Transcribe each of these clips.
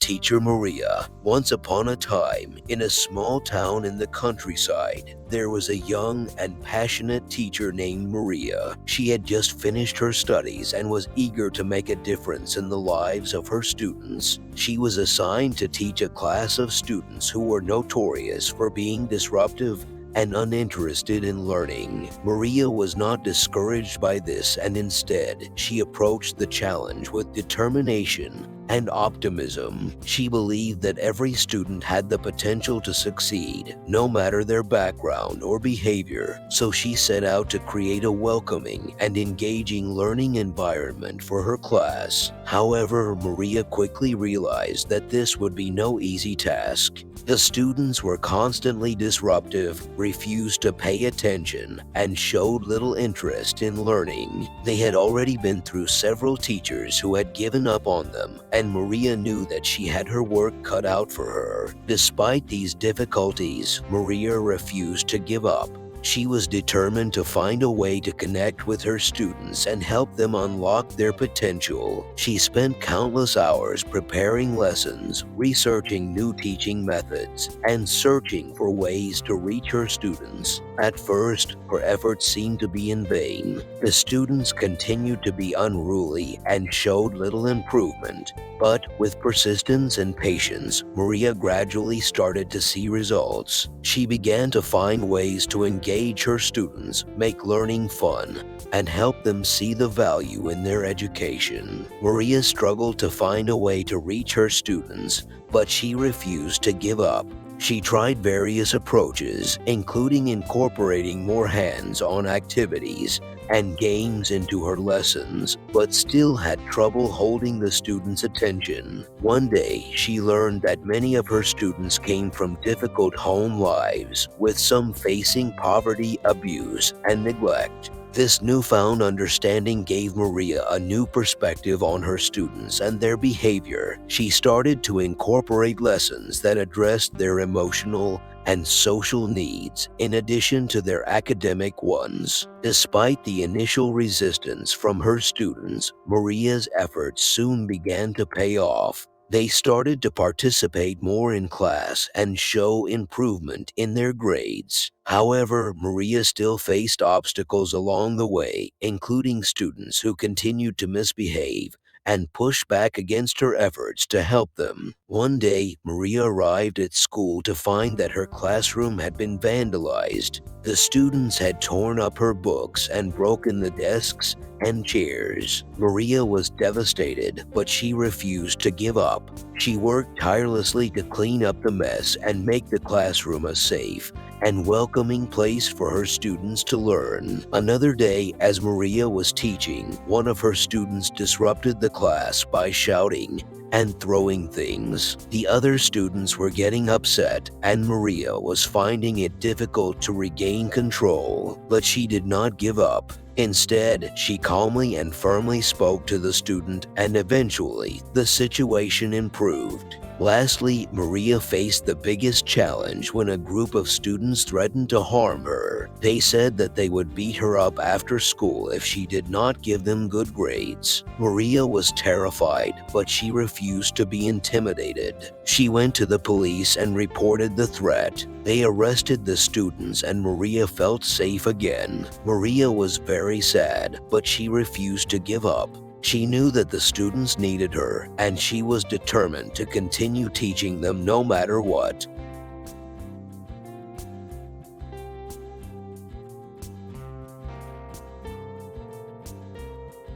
teacher Maria. Once upon a time, in a small town in the countryside, there was a young and passionate teacher named Maria. She had just finished her studies and was eager to make a difference in the lives of her students. She was assigned to teach a class of students who were notorious for being disruptive and uninterested in learning. Maria was not discouraged by this, and instead, she approached the challenge with determination and optimism. She believed that every student had the potential to succeed, no matter their background or behavior, so she set out to create a welcoming and engaging learning environment for her class. However, Maria quickly realized that this would be no easy task. The students were constantly disruptive, refused to pay attention, and showed little interest in learning. They had already been through several teachers who had given up on them, and Maria knew that she had her work cut out for her. Despite these difficulties, Maria refused to give up. She was determined to find a way to connect with her students and help them unlock their potential. She spent countless hours preparing lessons, researching new teaching methods, and searching for ways to reach her students. At first, her efforts seemed to be in vain. The students continued to be unruly and showed little improvement. But with persistence and patience, Maria gradually started to see results. She began to find ways to engage her students, make learning fun, and help them see the value in their education. Maria struggled to find a way to reach her students, but she refused to give up. She tried various approaches, including incorporating more hands-on activities and games into her lessons, but still had trouble holding the students' attention. One day, she learned that many of her students came from difficult home lives, with some facing poverty, abuse, and neglect. This newfound understanding gave Maria a new perspective on her students and their behavior. She started to incorporate lessons that addressed their emotional and social needs in addition to their academic ones. Despite the initial resistance from her students, Maria's efforts soon began to pay off. They started to participate more in class and show improvement in their grades. However, Maria still faced obstacles along the way, including students who continued to misbehave and push back against her efforts to help them. One day, Maria arrived at school to find that her classroom had been vandalized. The students had torn up her books and broken the desks and chairs. Maria was devastated, but she refused to give up. She worked tirelessly to clean up the mess and make the classroom a safe and welcoming place for her students to learn. Another day, as Maria was teaching, one of her students disrupted the class by shouting and throwing things. The other students were getting upset, and Maria was finding it difficult to regain control, but she did not give up. Instead, she calmly and firmly spoke to the student, and eventually, the situation improved. Lastly, Maria faced the biggest challenge when a group of students threatened to harm her. They said that they would beat her up after school if she did not give them good grades. Maria was terrified, but she refused to be intimidated. She went to the police and reported the threat. They arrested the students, and Maria felt safe again. Maria was very sad, but she refused to give up. She knew that the students needed her, and she was determined to continue teaching them no matter what.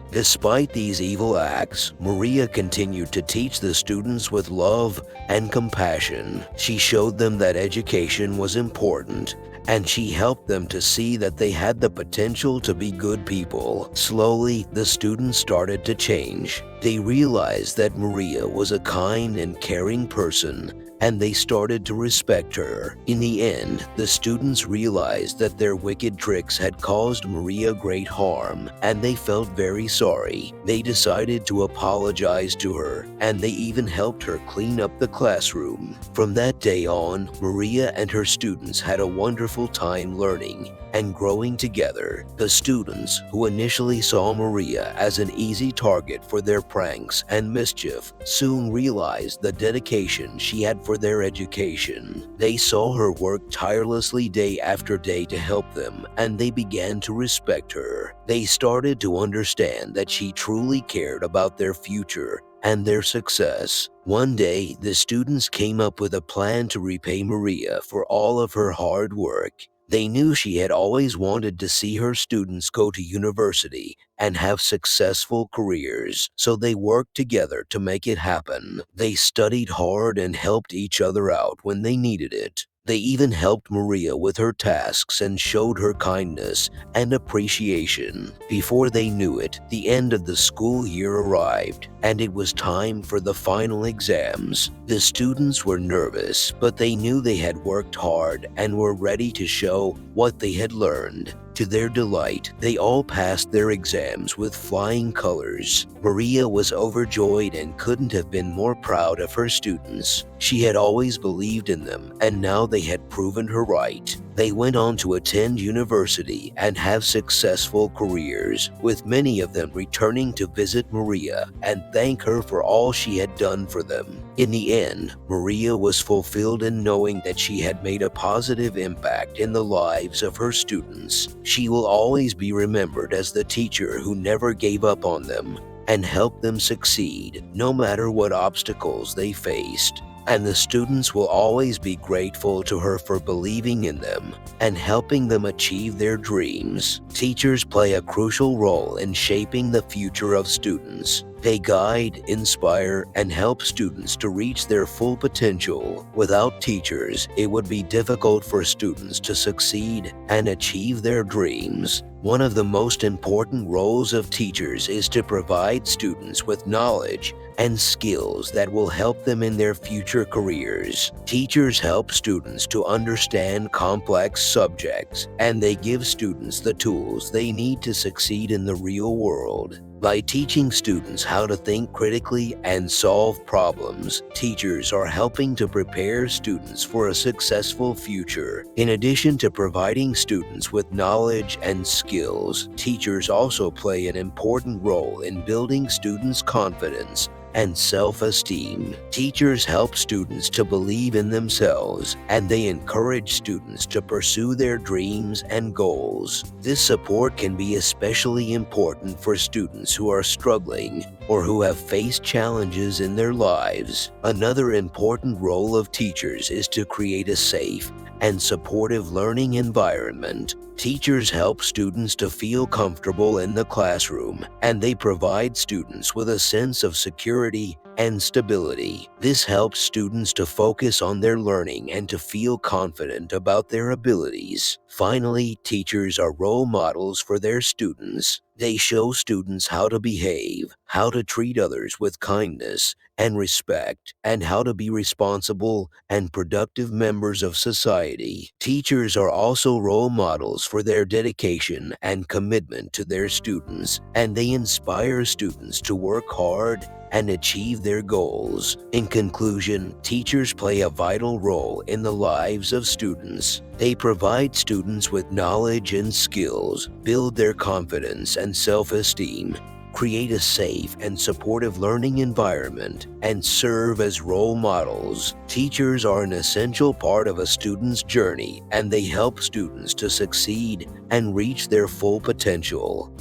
Despite these evil acts, Maria continued to teach the students with love and compassion. She showed them that education was important, and she helped them to see that they had the potential to be good people. Slowly, the students started to change. They realized that Maria was a kind and caring person, and they started to respect her. In the end, the students realized that their wicked tricks had caused Maria great harm, and they felt very sorry. They decided to apologize to her, and they even helped her clean up the classroom. From that day on, Maria and her students had a wonderful time learning, and growing together. The students, who initially saw Maria as an easy target for their pranks and mischief, soon realized the dedication she had for their education. They saw her work tirelessly day after day to help them, and they began to respect her. They started to understand that she truly cared about their future and their success. One day, the students came up with a plan to repay Maria for all of her hard work. They knew she had always wanted to see her students go to university and have successful careers, so they worked together to make it happen. They studied hard and helped each other out when they needed it. They even helped Maria with her tasks and showed her kindness and appreciation. Before they knew it, the end of the school year arrived, and it was time for the final exams. The students were nervous, but they knew they had worked hard and were ready to show what they had learned. To their delight, they all passed their exams with flying colors. Maria was overjoyed and couldn't have been more proud of her students. She had always believed in them, and now they had proven her right. They went on to attend university and have successful careers, with many of them returning to visit Maria and thank her for all she had done for them. In the end, Maria was fulfilled in knowing that she had made a positive impact in the lives of her students. She will always be remembered as the teacher who never gave up on them and helped them succeed, no matter what obstacles they faced. And the students will always be grateful to her for believing in them and helping them achieve their dreams. Teachers play a crucial role in shaping the future of students. They guide, inspire, and help students to reach their full potential. Without teachers, it would be difficult for students to succeed and achieve their dreams. One of the most important roles of teachers is to provide students with knowledge and skills that will help them in their future careers. Teachers help students to understand complex subjects, and they give students the tools they need to succeed in the real world. By teaching students how to think critically and solve problems, teachers are helping to prepare students for a successful future. In addition to providing students with knowledge and skills, teachers also play an important role in building students' confidence and self-esteem. Teachers help students to believe in themselves, and they encourage students to pursue their dreams and goals. This support can be especially important for students who are struggling or who have faced challenges in their lives. Another important role of teachers is to create a safe and supportive learning environment. Teachers help students to feel comfortable in the classroom, and they provide students with a sense of security and stability. This helps students to focus on their learning and to feel confident about their abilities. Finally, teachers are role models for their students. They show students how to behave, how to treat others with kindness and respect, and how to be responsible and productive members of society. Teachers are also role models for their dedication and commitment to their students, and they inspire students to work hard and achieve their goals. In conclusion, teachers play a vital role in the lives of students. They provide students with knowledge and skills, build their confidence and self-esteem, create a safe and supportive learning environment, and serve as role models. Teachers are an essential part of a student's journey, and they help students to succeed and reach their full potential.